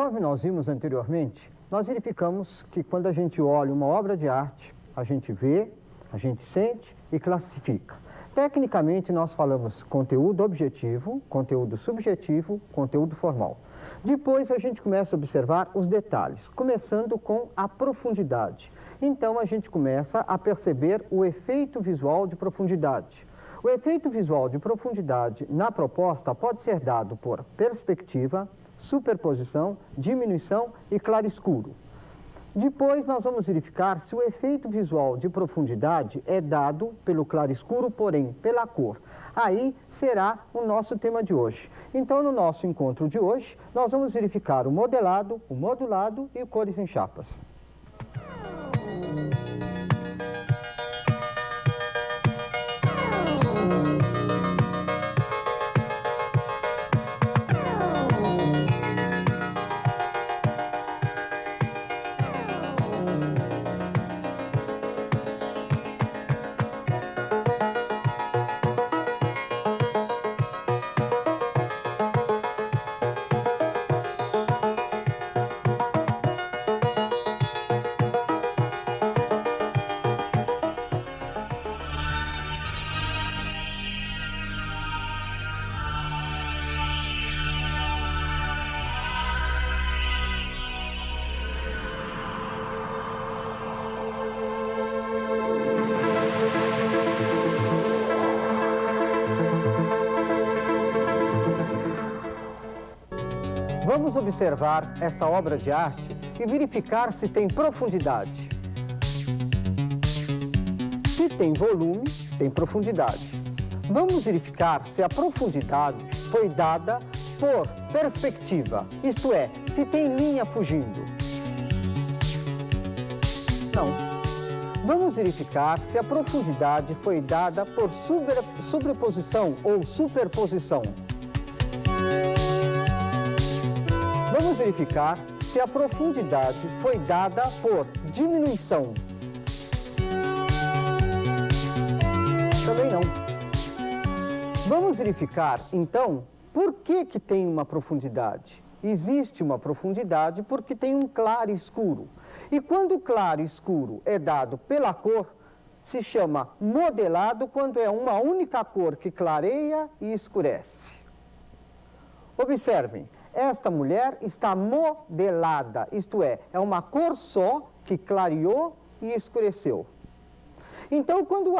Conforme nós vimos anteriormente, nós verificamos que quando a gente olha uma obra de arte, a gente vê, a gente sente e classifica. Tecnicamente, nós falamos conteúdo objetivo, conteúdo subjetivo, conteúdo formal. Depois, a gente começa a observar os detalhes, começando com a profundidade. Então, a gente começa a perceber o efeito visual de profundidade. O efeito visual de profundidade na proposta pode ser dado por perspectiva, superposição, diminuição e claro-escuro. Depois nós vamos verificar se o efeito visual de profundidade é dado pelo claro-escuro, porém pela cor. Aí será o nosso tema de hoje. Então, no nosso encontro de hoje, nós vamos verificar o modelado, o modulado e o cores em chapas. Vamos observar essa obra de arte e verificar se tem profundidade. Se tem volume, tem profundidade. Vamos verificar se a profundidade foi dada por perspectiva, isto é, se tem linha fugindo. Não. Vamos verificar se a profundidade foi dada por sobreposição ou superposição. Vamos verificar se a profundidade foi dada por diminuição. Também não. Vamos verificar, então, por que tem uma profundidade? Existe uma profundidade porque tem um claro e escuro. E quando o claro e escuro é dado pela cor, se chama modelado quando é uma única cor que clareia e escurece. Observem. Esta mulher está modelada, isto é uma cor só que clareou e escureceu. Então, quando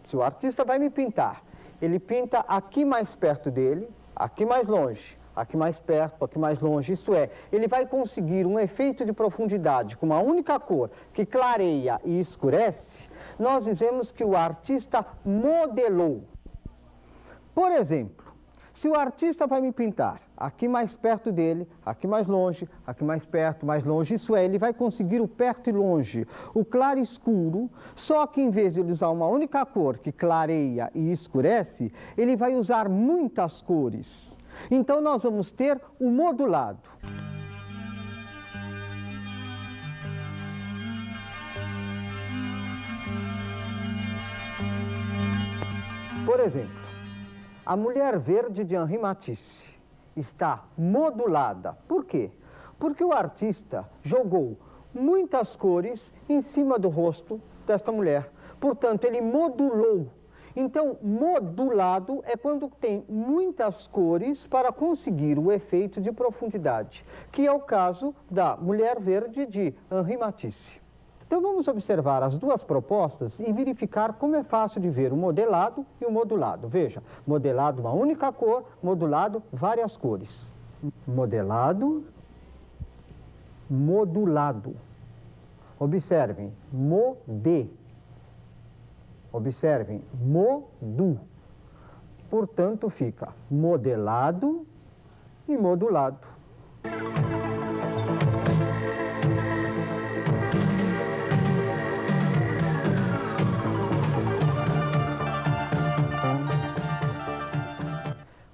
se o artista vai me pintar, ele pinta aqui mais perto dele, aqui mais longe, aqui mais perto, aqui mais longe, isto é, ele vai conseguir um efeito de profundidade com uma única cor que clareia e escurece, nós dizemos que o artista modelou. Por exemplo, se o artista vai me pintar aqui mais perto dele, aqui mais longe, aqui mais perto, mais longe, isso é, ele vai conseguir o perto e longe, o claro e escuro, só que em vez de ele usar uma única cor que clareia e escurece, ele vai usar muitas cores. Então nós vamos ter o modulado. Por exemplo, a Mulher Verde de Henri Matisse está modulada. Por quê? Porque o artista jogou muitas cores em cima do rosto desta mulher. Portanto, ele modulou. Então, modulado é quando tem muitas cores para conseguir o efeito de profundidade, que é o caso da Mulher Verde de Henri Matisse. Então, vamos observar as duas propostas e verificar como é fácil de ver o modelado e o modulado. Veja, modelado uma única cor, modulado várias cores. Modelado, modulado. Observem, mode. Observem, modu. Portanto, fica modelado e modulado.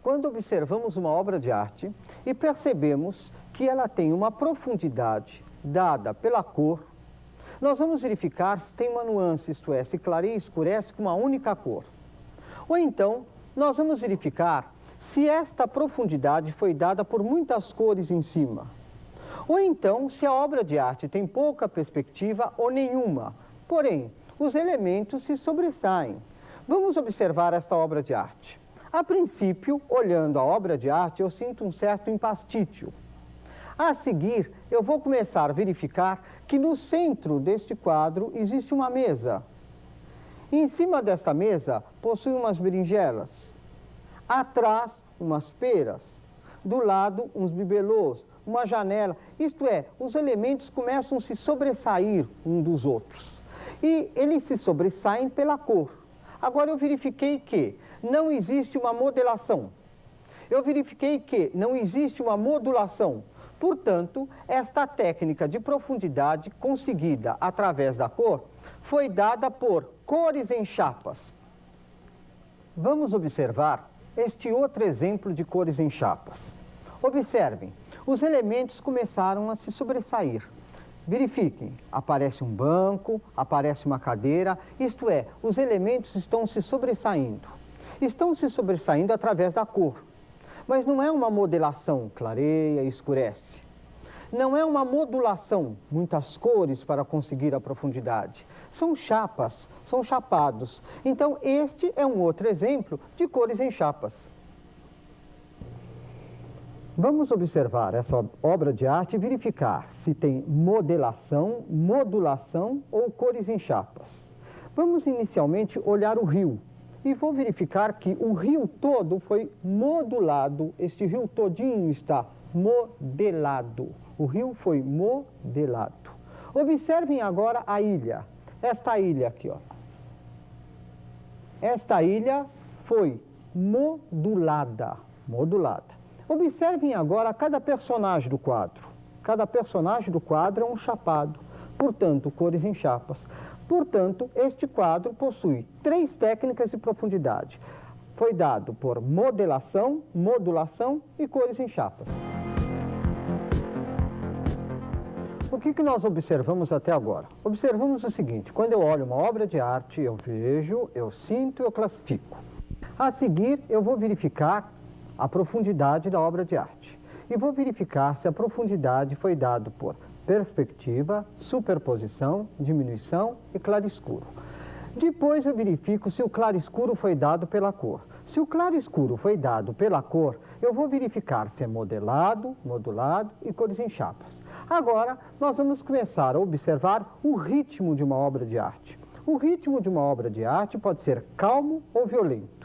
Quando observamos uma obra de arte e percebemos que ela tem uma profundidade dada pela cor, nós vamos verificar se tem uma nuance, isto é, se clareia e escurece com uma única cor. Ou então, nós vamos verificar se esta profundidade foi dada por muitas cores em cima. Ou então, se a obra de arte tem pouca perspectiva ou nenhuma, porém, os elementos se sobressaem. Vamos observar esta obra de arte. A princípio, olhando a obra de arte, eu sinto um certo empastício. A seguir, eu vou começar a verificar que no centro deste quadro existe uma mesa. Em cima desta mesa, possui umas berinjelas. Atrás, umas peras. Do lado, uns bibelôs, uma janela. Isto é, os elementos começam a se sobressair um dos outros. E eles se sobressaem pela cor. Agora eu verifiquei que não existe uma modelação. Eu verifiquei que não existe uma modulação. Portanto, esta técnica de profundidade conseguida através da cor foi dada por cores em chapas. Vamos observar este outro exemplo de cores em chapas. Observem, os elementos começaram a se sobressair. Verifiquem, aparece um banco, aparece uma cadeira, isto é, os elementos estão se sobressaindo. Estão se sobressaindo através da cor. Mas não é uma modelação, clareia, escurece. Não é uma modulação, muitas cores para conseguir a profundidade. São chapas, são chapados. Então, este é um outro exemplo de cores em chapas. Vamos observar essa obra de arte e verificar se tem modelação, modulação ou cores em chapas. Vamos inicialmente olhar o rio. E vou verificar que o rio todo foi modulado, este rio todinho está modelado. O rio foi modelado. Observem agora a ilha, esta ilha aqui, ó. Esta ilha foi modulada, modulada. Observem agora cada personagem do quadro. Cada personagem do quadro é um chapado, portanto, cores em chapas. Portanto, este quadro possui 3 técnicas de profundidade. Foi dado por modelação, modulação e cores em chapas. O que nós observamos até agora? Observamos o seguinte: quando eu olho uma obra de arte, eu vejo, eu sinto, eu classifico. A seguir, eu vou verificar a profundidade da obra de arte. E vou verificar se a profundidade foi dada por perspectiva, superposição, diminuição e claro-escuro. Depois eu verifico se o claro-escuro foi dado pela cor. Se o claro-escuro foi dado pela cor, eu vou verificar se é modelado, modulado e cores em chapas. Agora, nós vamos começar a observar o ritmo de uma obra de arte. O ritmo de uma obra de arte pode ser calmo ou violento.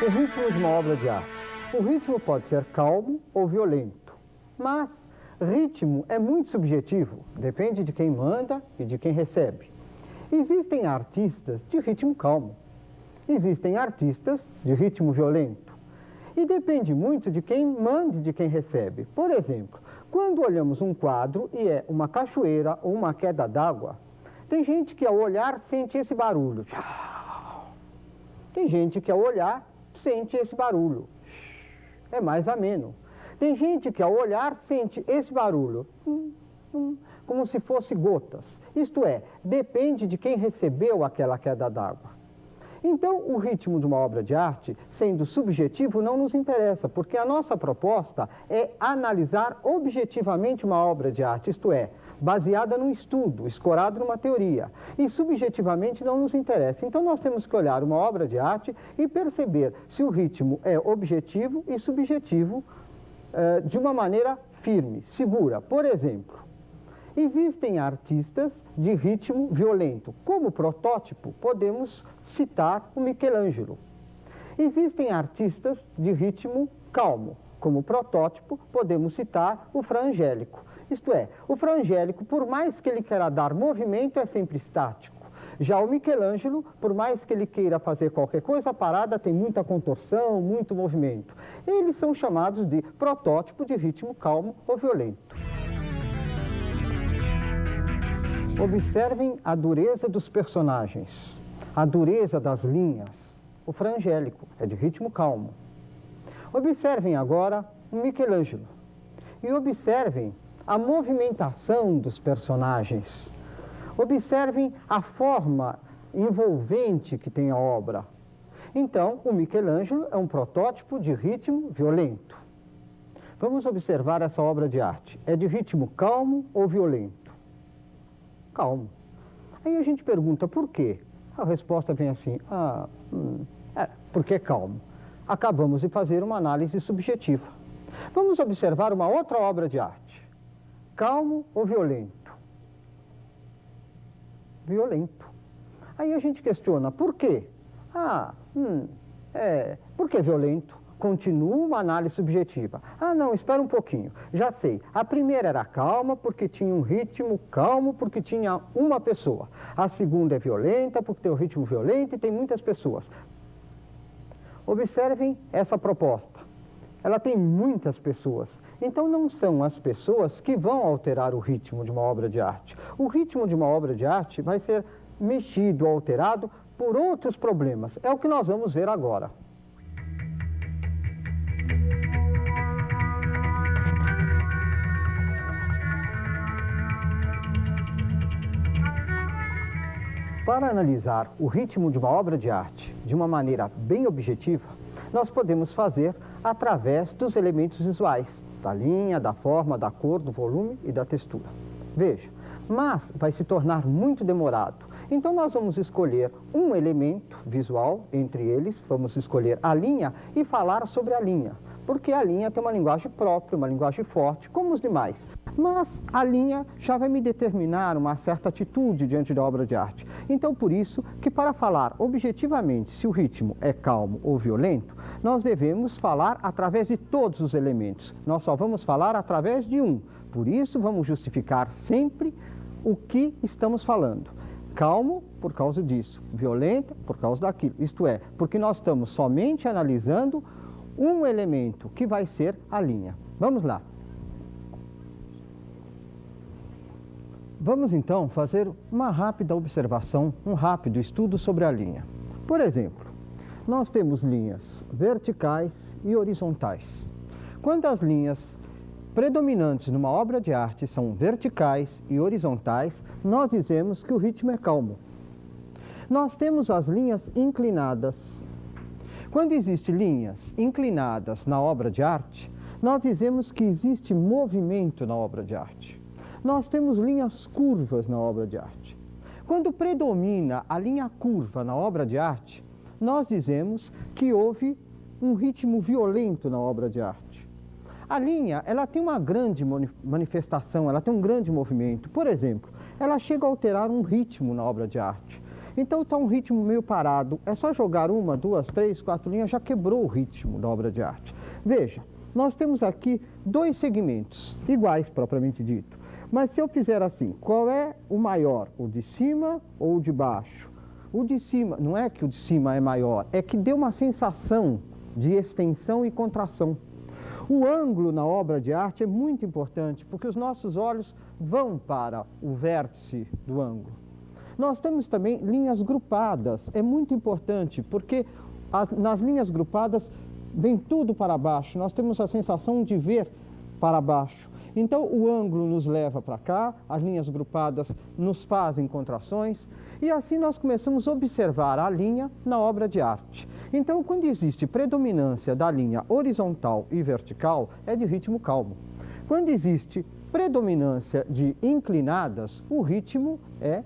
O ritmo de uma obra de arte. O ritmo pode ser calmo ou violento, mas ritmo é muito subjetivo, depende de quem manda e de quem recebe. Existem artistas de ritmo calmo, existem artistas de ritmo violento, e depende muito de quem manda e de quem recebe. Por exemplo, quando olhamos um quadro e é uma cachoeira ou uma queda d'água, tem gente que ao olhar sente esse barulho. Tem gente que ao olhar sente esse barulho, é mais ameno. Tem gente que ao olhar sente esse barulho, como se fosse gotas. Isto é, depende de quem recebeu aquela queda d'água. Então, o ritmo de uma obra de arte, sendo subjetivo, não nos interessa, porque a nossa proposta é analisar objetivamente uma obra de arte, isto é, baseada num estudo, escorado numa teoria. E subjetivamente não nos interessa. Então nós temos que olhar uma obra de arte e perceber se o ritmo é objetivo e subjetivo de uma maneira firme, segura. Por exemplo, existem artistas de ritmo violento. Como protótipo, podemos citar o Michelangelo. Existem artistas de ritmo calmo. Como protótipo, podemos citar o Fra Angélico. Isto é, o Fra Angélico, por mais que ele queira dar movimento, é sempre estático. Já o Michelangelo, por mais que ele queira fazer qualquer coisa, a parada tem muita contorção, muito movimento. Eles são chamados de protótipo de ritmo calmo ou violento. Observem a dureza dos personagens, a dureza das linhas. O Fra Angélico é de ritmo calmo. Observem agora o Michelangelo e observem a movimentação dos personagens. Observem a forma envolvente que tem a obra. Então, o Michelangelo é um protótipo de ritmo violento. Vamos observar essa obra de arte. É de ritmo calmo ou violento? Calmo. Aí a gente pergunta por quê? A resposta vem assim, porque é calmo. Acabamos de fazer uma análise subjetiva. Vamos observar uma outra obra de arte. Calmo ou violento? Violento. Aí a gente questiona, por quê? Por que violento? Continua uma análise subjetiva. Não, espera um pouquinho. Já sei. A primeira era calma porque tinha um ritmo calmo, porque tinha uma pessoa. A segunda é violenta porque tem um ritmo violento e tem muitas pessoas. Observem essa proposta. Ela tem muitas pessoas. Então não são as pessoas que vão alterar o ritmo de uma obra de arte. O ritmo de uma obra de arte vai ser mexido, alterado por outros problemas. É o que nós vamos ver agora. Para analisar o ritmo de uma obra de arte de uma maneira bem objetiva, nós podemos fazer através dos elementos visuais, da linha, da forma, da cor, do volume e da textura. Veja, mas vai se tornar muito demorado. Então nós vamos escolher um elemento visual, entre eles, vamos escolher a linha e falar sobre a linha, porque a linha tem uma linguagem própria, uma linguagem forte, como os demais. Mas a linha já vai me determinar uma certa atitude diante da obra de arte. Então, por isso, que para falar objetivamente se o ritmo é calmo ou violento, nós devemos falar através de todos os elementos. Nós só vamos falar através de um. Por isso, vamos justificar sempre o que estamos falando. Calmo, por causa disso. Violenta, por causa daquilo. Isto é, porque nós estamos somente analisando um elemento, que vai ser a linha. Vamos lá. Vamos então fazer uma rápida observação, um rápido estudo sobre a linha. Por exemplo, nós temos linhas verticais e horizontais. Quando as linhas predominantes numa obra de arte são verticais e horizontais, nós dizemos que o ritmo é calmo. Nós temos as linhas inclinadas. Quando existem linhas inclinadas na obra de arte, nós dizemos que existe movimento na obra de arte. Nós temos linhas curvas na obra de arte. Quando predomina a linha curva na obra de arte, nós dizemos que houve um ritmo violento na obra de arte. A linha, ela tem uma grande manifestação, ela tem um grande movimento. Por exemplo, ela chega a alterar um ritmo na obra de arte. Então está um ritmo meio parado, é só jogar uma, duas, três, quatro linhas, já quebrou o ritmo da obra de arte. Veja, nós temos aqui dois segmentos, iguais propriamente dito. Mas se eu fizer assim, qual é o maior, o de cima ou o de baixo? O de cima, não é que o de cima é maior, é que deu uma sensação de extensão e contração. O ângulo na obra de arte é muito importante, porque os nossos olhos vão para o vértice do ângulo. Nós temos também linhas grupadas, é muito importante, porque nas linhas grupadas vem tudo para baixo, nós temos a sensação de ver para baixo. Então, o ângulo nos leva para cá, as linhas grupadas nos fazem contrações, e assim nós começamos a observar a linha na obra de arte. Então, quando existe predominância da linha horizontal e vertical, é de ritmo calmo. Quando existe predominância de inclinadas, o ritmo é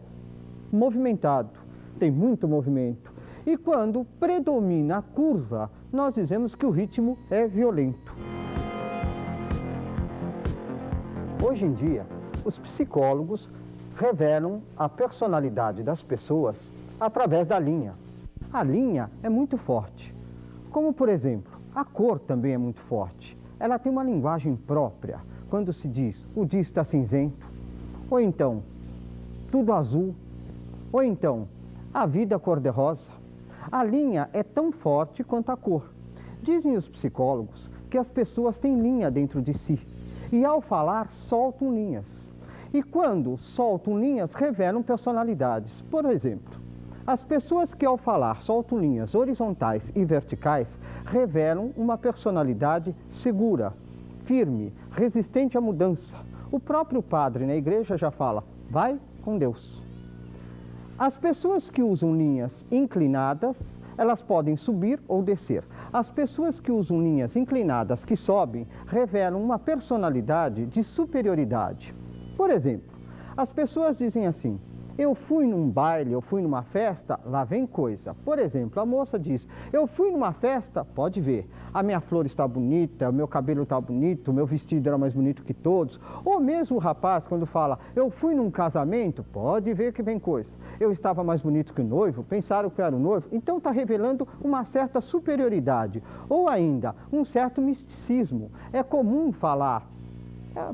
movimentado, tem muito movimento. E quando predomina a curva, nós dizemos que o ritmo é violento. Hoje em dia, os psicólogos revelam a personalidade das pessoas através da linha. A linha é muito forte, como por exemplo, a cor também é muito forte. Ela tem uma linguagem própria, quando se diz o dia está cinzento, ou então tudo azul, ou então a vida cor-de-rosa. A linha é tão forte quanto a cor. Dizem os psicólogos que as pessoas têm linha dentro de si e, ao falar, soltam linhas. E quando soltam linhas, revelam personalidades. Por exemplo, as pessoas que, ao falar, soltam linhas horizontais e verticais, revelam uma personalidade segura, firme, resistente à mudança. O próprio padre na igreja já fala, vai com Deus. As pessoas que usam linhas inclinadas, elas podem subir ou descer. As pessoas que usam linhas inclinadas que sobem, revelam uma personalidade de superioridade. Por exemplo, as pessoas dizem assim, eu fui num baile, eu fui numa festa, lá vem coisa. Por exemplo, a moça diz, eu fui numa festa, pode ver, a minha flor está bonita, o meu cabelo está bonito, o meu vestido era mais bonito que todos. Ou mesmo o rapaz, quando fala, eu fui num casamento, pode ver que vem coisa. Eu estava mais bonito que o noivo, pensaram que eu era o noivo, então está revelando uma certa superioridade. Ou ainda, um certo misticismo. É comum falar,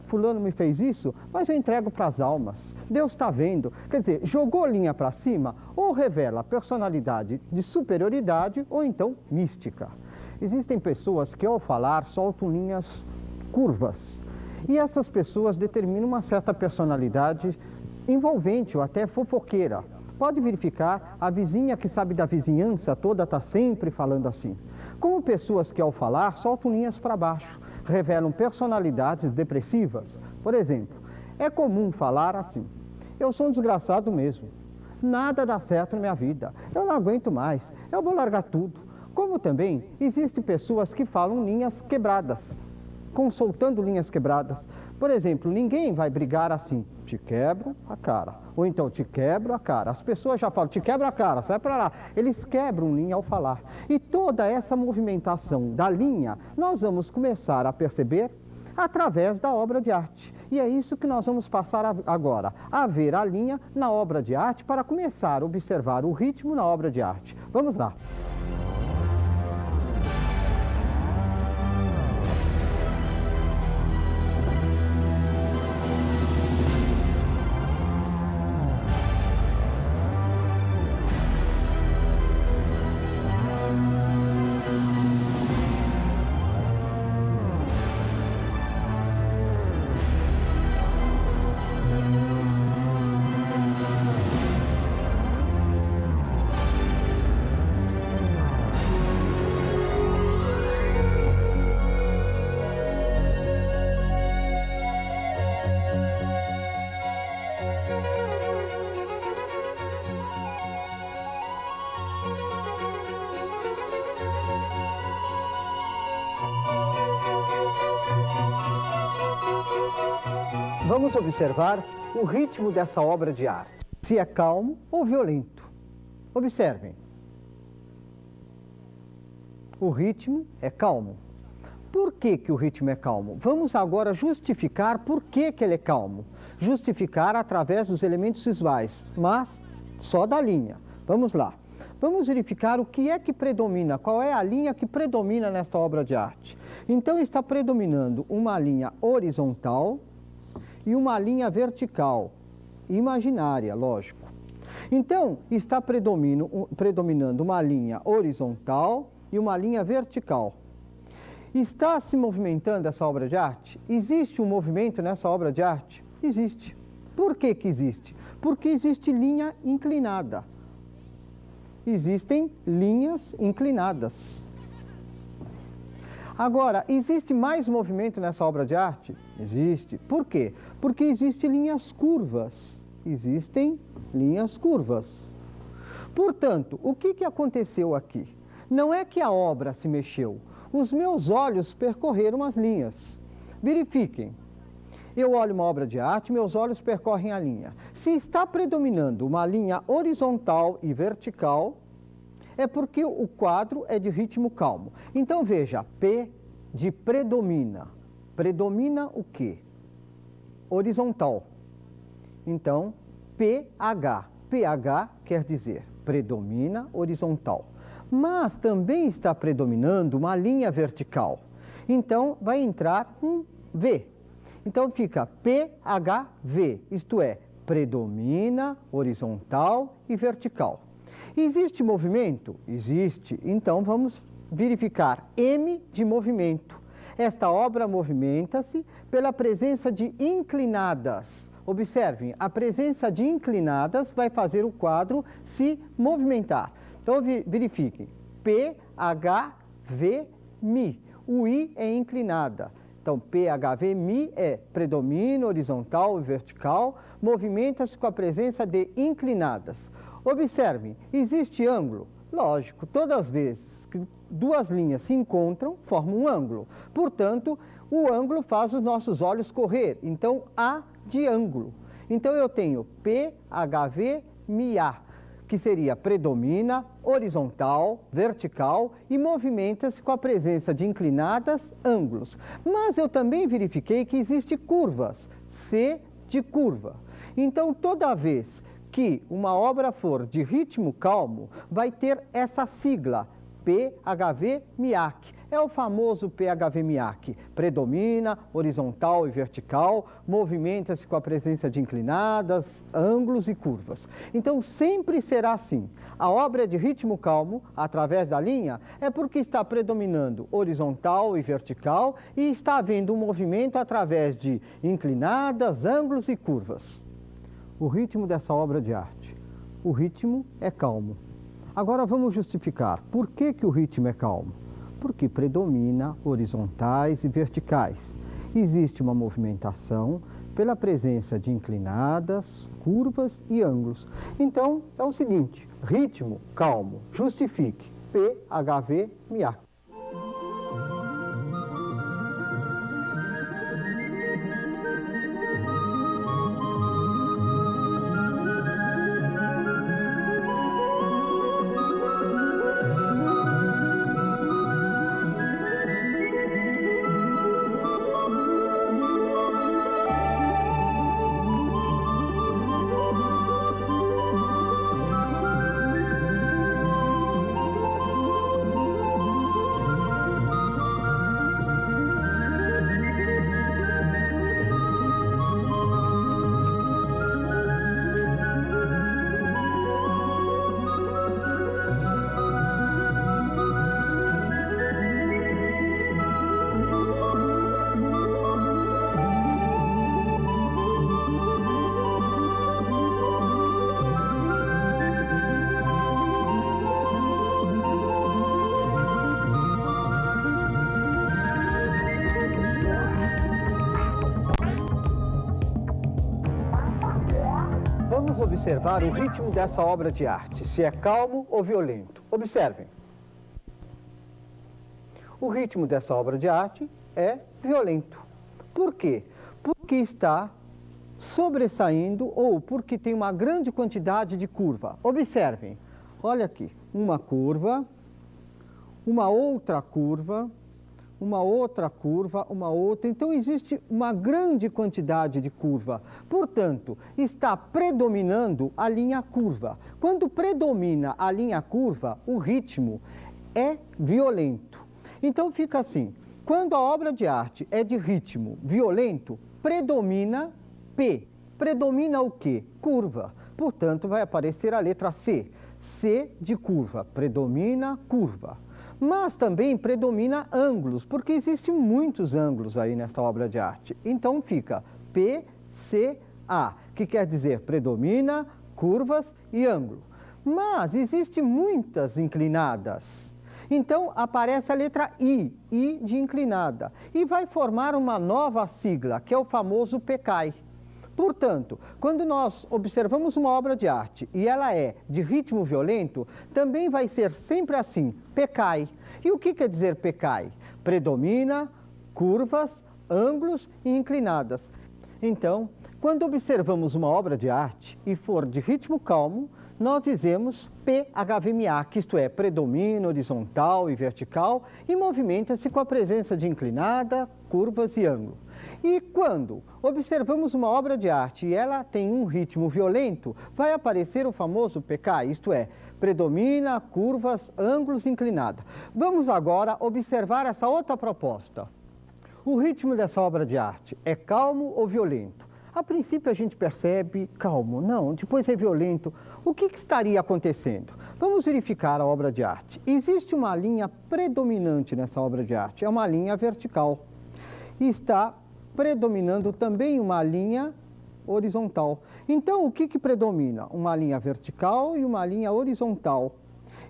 fulano me fez isso, mas eu entrego para as almas. Deus está vendo. Quer dizer, jogou linha para cima, ou revela personalidade de superioridade, ou então mística. Existem pessoas que, ao falar, soltam linhas curvas. E essas pessoas determinam uma certa personalidade envolvente ou até fofoqueira. Pode verificar, a vizinha que sabe da vizinhança toda está sempre falando assim. Como pessoas que, ao falar, soltam linhas para baixo, revelam personalidades depressivas. Por exemplo, é comum falar assim, eu sou um desgraçado mesmo, nada dá certo na minha vida, eu não aguento mais, eu vou largar tudo. Como também existem pessoas que falam linhas quebradas, soltando linhas quebradas. Por exemplo, ninguém vai brigar assim, te quebro a cara, ou então te quebro a cara. As pessoas já falam, te quebro a cara, sai para lá. Eles quebram linha ao falar. E toda essa movimentação da linha, nós vamos começar a perceber através da obra de arte. E é isso que nós vamos passar agora, a ver a linha na obra de arte para começar a observar o ritmo na obra de arte. Vamos lá. Vamos observar o ritmo dessa obra de arte, se é calmo ou violento. Observem. O ritmo é calmo. Por que que o ritmo é calmo? Vamos agora justificar por que que ele é calmo. Justificar através dos elementos visuais, mas só da linha. Vamos lá. Vamos verificar o que é que predomina, qual é a linha que predomina nesta obra de arte. Então está predominando uma linha horizontal e uma linha vertical, imaginária, lógico. Então, está predominando uma linha horizontal e uma linha vertical. Está se movimentando essa obra de arte? Existe um movimento nessa obra de arte? Existe. Por que que existe? Porque existe linha inclinada. Existem linhas inclinadas. Agora, existe mais movimento nessa obra de arte? Existe. Por quê? Porque existem linhas curvas. Existem linhas curvas. Portanto, o que aconteceu aqui? Não é que a obra se mexeu. Os meus olhos percorreram as linhas. Verifiquem. Eu olho uma obra de arte, meus olhos percorrem a linha. Se está predominando uma linha horizontal e vertical, é porque o quadro é de ritmo calmo. Então veja, P de predomina. Predomina o quê? Horizontal. Então, PH. PH quer dizer predomina horizontal. Mas também está predominando uma linha vertical. Então, vai entrar um V. Então fica PHV, isto é, predomina horizontal e vertical. Existe movimento? Existe. Então, vamos verificar M de movimento. Esta obra movimenta-se pela presença de inclinadas. Observem, a presença de inclinadas vai fazer o quadro se movimentar. Então, verifiquem. P, H, V, Mi. O I é inclinada. Então, P, H, V, Mi é predomínio horizontal e vertical, movimenta-se com a presença de inclinadas. Observem, existe ângulo? Lógico, todas as vezes que duas linhas se encontram, formam um ângulo. Portanto, o ângulo faz os nossos olhos correr. Então, A de ângulo. Então, eu tenho P, H, V, Mi, A, que seria predomina, horizontal, vertical e movimenta-se com a presença de inclinadas, ângulos. Mas eu também verifiquei que existe curvas, C de curva. Então, toda vez que uma obra for de ritmo calmo, vai ter essa sigla, PHV MIAC. É o famoso PHV MIAC. Predomina, horizontal e vertical, movimenta-se com a presença de inclinadas, ângulos e curvas. Então, sempre será assim. A obra é de ritmo calmo, através da linha, é porque está predominando horizontal e vertical e está havendo um movimento através de inclinadas, ângulos e curvas. O ritmo dessa obra de arte. O ritmo é calmo. Agora vamos justificar por que o ritmo é calmo. Porque predomina horizontais e verticais. Existe uma movimentação pela presença de inclinadas, curvas e ângulos. Então, é o seguinte, ritmo calmo, justifique, PHV MIAC. Vamos observar o ritmo dessa obra de arte, se é calmo ou violento. Observem. O ritmo dessa obra de arte é violento. Por quê? Porque está sobressaindo ou porque tem uma grande quantidade de curva. Observem. Olha aqui, uma curva, uma outra curva, uma outra curva, uma outra. Então, existe uma grande quantidade de curva. Portanto, está predominando a linha curva. Quando predomina a linha curva, o ritmo é violento. Então, fica assim. Quando a obra de arte é de ritmo violento, predomina P. Predomina o quê? Curva. Portanto, vai aparecer a letra C. C de curva. Predomina curva. Mas também predomina ângulos, porque existem muitos ângulos aí nesta obra de arte. Então fica PCA, que quer dizer predomina, curvas e ângulo. Mas existem muitas inclinadas. Então aparece a letra I de inclinada, e vai formar uma nova sigla, que é o famoso PCAI. Portanto, quando nós observamos uma obra de arte e ela é de ritmo violento, também vai ser sempre assim, PCAI. E o que quer dizer PCAI? Predomina, curvas, ângulos e inclinadas. Então, quando observamos uma obra de arte e for de ritmo calmo, nós dizemos PHV MIAC, isto é, predomina horizontal e vertical e movimenta-se com a presença de inclinada, curvas e ângulo. E quando observamos uma obra de arte e ela tem um ritmo violento, vai aparecer o famoso PK, isto é, predomina, curvas, ângulos, inclinada. Vamos agora observar essa outra proposta. O ritmo dessa obra de arte é calmo ou violento? A princípio a gente percebe calmo, não, depois é violento. O que estaria acontecendo? Vamos verificar a obra de arte. Existe uma linha predominante nessa obra de arte, é uma linha vertical. E está predominando também uma linha horizontal. Então, o que predomina? Uma linha vertical e uma linha horizontal.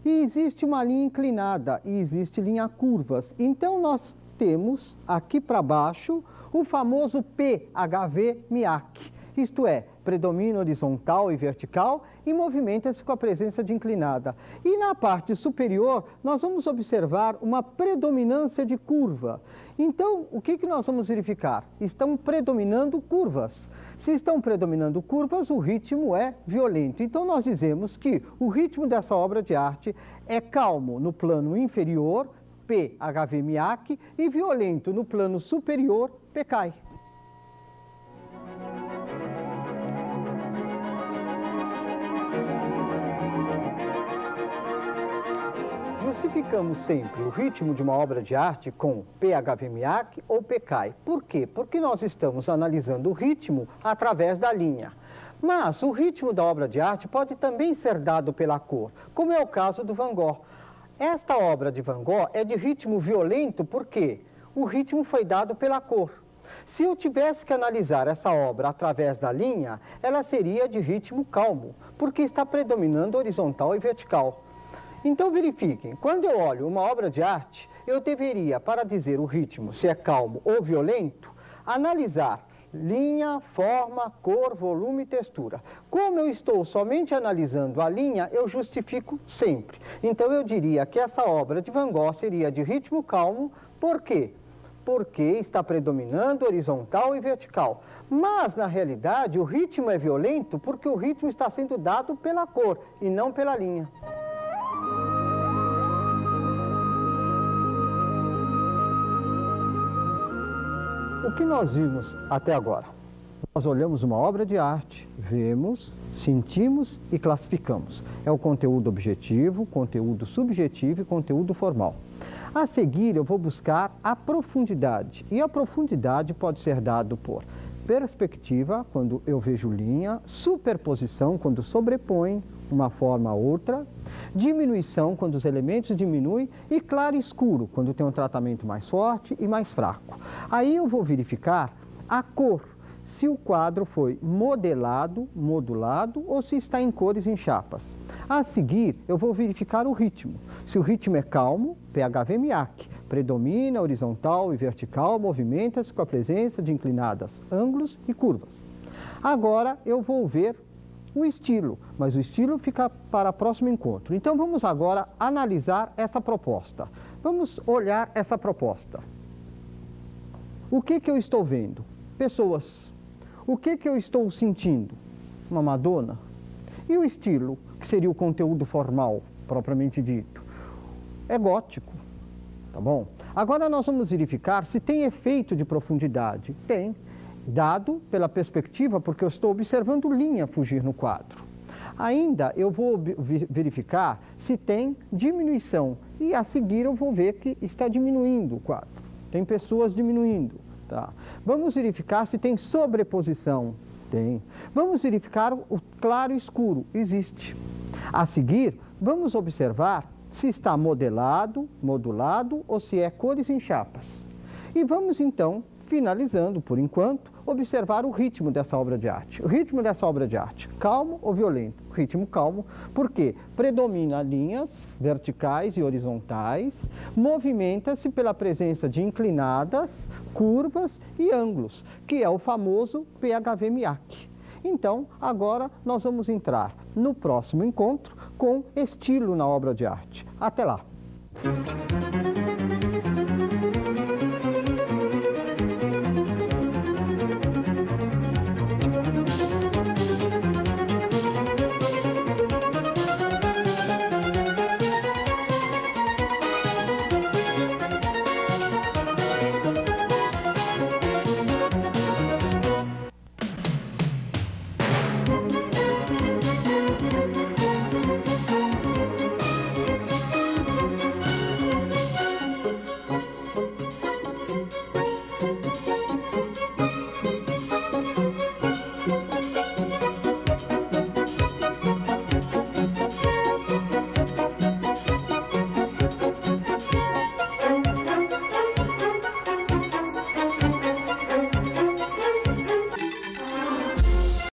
E existe uma linha inclinada e existe linha curvas. Então, nós temos aqui para baixo o famoso PHV-MIAC. Isto é, predomina horizontal e vertical e movimenta-se com a presença de inclinada. E na parte superior, nós vamos observar uma predominância de curva. Então, o que nós vamos verificar? Estão predominando curvas. Se estão predominando curvas, o ritmo é violento. Então, nós dizemos que o ritmo dessa obra de arte é calmo no plano inferior, PHV-MIAC, e violento no plano superior, PCAI. Justificamos sempre o ritmo de uma obra de arte com PHV-MIAC ou PCAI. Por quê? Porque nós estamos analisando o ritmo através da linha. Mas o ritmo da obra de arte pode também ser dado pela cor, como é o caso do Van Gogh. Esta obra de Van Gogh é de ritmo violento porque o ritmo foi dado pela cor. Se eu tivesse que analisar essa obra através da linha, ela seria de ritmo calmo, porque está predominando horizontal e vertical. Então verifiquem, quando eu olho uma obra de arte, eu deveria, para dizer o ritmo, se é calmo ou violento, analisar linha, forma, cor, volume e textura. Como eu estou somente analisando a linha, eu justifico sempre. Então eu diria que essa obra de Van Gogh seria de ritmo calmo, por quê? Porque está predominando horizontal e vertical. Mas, na realidade, o ritmo é violento porque o ritmo está sendo dado pela cor e não pela linha. O que nós vimos até agora? Nós olhamos uma obra de arte, vemos, sentimos e classificamos. É o conteúdo objetivo, conteúdo subjetivo e conteúdo formal. A seguir, eu vou buscar a profundidade. E a profundidade pode ser dado por perspectiva, quando eu vejo linha, superposição, quando sobrepõe uma forma a outra, diminuição, quando os elementos diminuem, e claro e escuro, quando tem um tratamento mais forte e mais fraco. Aí eu vou verificar a cor, se o quadro foi modelado, modulado ou se está em cores em chapas. A seguir, eu vou verificar o ritmo. Se o ritmo é calmo, PHV-MIAC, predomina horizontal e vertical, movimenta-se com a presença de inclinadas, ângulos e curvas. Agora eu vou ver o estilo, mas o estilo fica para o próximo encontro. Então vamos agora analisar essa proposta. Vamos olhar essa proposta. O que eu estou vendo? Pessoas. O que eu estou sentindo? Uma Madonna. E o estilo, que seria o conteúdo formal, propriamente dito? É gótico, tá bom? Agora nós vamos verificar se tem efeito de profundidade. Tem, dado pela perspectiva, porque eu estou observando linha fugir no quadro. Ainda eu vou verificar se tem diminuição e a seguir eu vou ver que está diminuindo o quadro. Tem pessoas diminuindo. Tá. Vamos verificar se tem sobreposição. Tem. Vamos verificar o claro e escuro. Existe. A seguir, vamos observar se está modelado, modulado ou se é cores em chapas. E vamos então, finalizando por enquanto, observar o ritmo dessa obra de arte. O ritmo dessa obra de arte, calmo ou violento? Ritmo calmo, porque predomina linhas verticais e horizontais, movimenta-se pela presença de inclinadas, curvas e ângulos, que é o famoso PHV-MIAC. Então, agora nós vamos entrar no próximo encontro com estilo na obra de arte. Até lá!